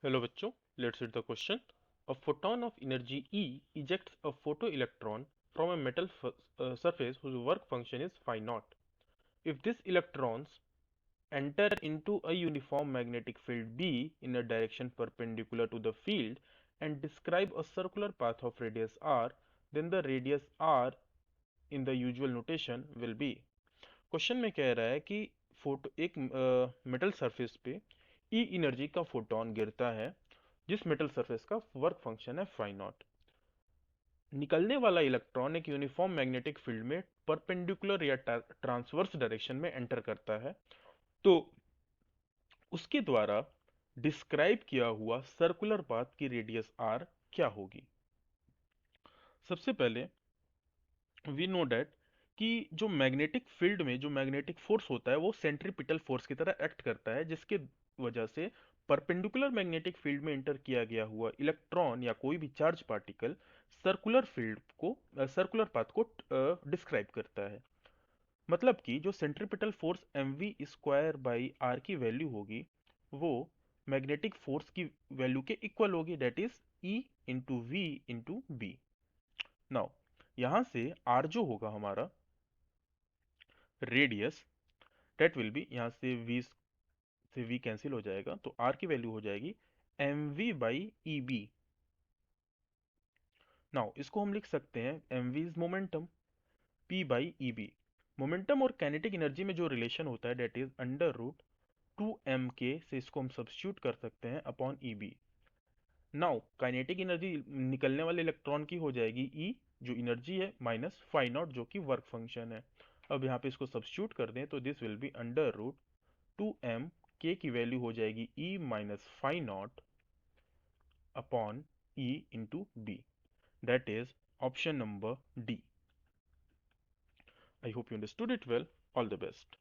Hello बच्चों, let's read the question. A photon of energy E ejects a photoelectron from a metal surface whose work function is phi naught. If these electrons enter into a uniform magnetic field B in a direction perpendicular to the field and describe a circular path of radius r, then the radius r in the usual notation will be. Question में कह रहा है कि photo एक metal surface पे ई energy का photon गिरता है जिस मेटल सरफेस का वर्क फंक्शन है फाई नॉट। निकलने वाला इलेक्ट्रॉन एक यूनिफॉर्म मैग्नेटिक फील्ड में परपेंडिकुलर या ट्रांसवर्स डायरेक्शन में एंटर करता है, तो उसके द्वारा डिस्क्राइब किया हुआ सर्कुलर पाथ की रेडियस आर क्या होगी। सबसे पहले वी नो डैट कि जो मैग्नेटिक फील्ड में जो मैग्नेटिक फोर्स होता है वो सेंट्रीपिटल फोर्स की तरह एक्ट करता है, जिसके वजह से परपेंडिकुलर मैग्नेटिक फील्ड में एंटर किया गया हुआ इलेक्ट्रॉन या कोई भी चार्ज पार्टिकल सर्कुलर फील्ड को सर्कुलर पाथ को डिस्क्राइब करता है। मतलब कि जो centripetal force M V square by R की वैल्यू होगी वो मैग्नेटिक फोर्स की वैल्यू के इक्वल होगी, that is E into V into B. Now यहां से आर जो होगा हमारा रेडियस, डेट विल बी, यहाँ से v कैंसिल हो जाएगा तो r की वैल्यू हो जाएगी M V by E B. Now इसको हम लिख सकते हैं M V is momentum, p by E B. Momentum और काइनेटिक एनर्जी में जो रिलेशन होता है that is under root two M K, से इसको हम सब्स्टिट्यूट कर सकते हैं upon E B. Now kinetic energy निकलने वाले इलेक्ट्रॉन की हो जाएगी ई, जो एनर्जी है, माइनस फाई नॉट जो कि वर्क फंक्शन है। अब यहाँ पे इसको सब्स्टिट्यूट कर दें तो this will be under root two M K की वैल्यू हो जाएगी E minus phi nought upon E into B, that is option number D. I hope you understood it well. All the best.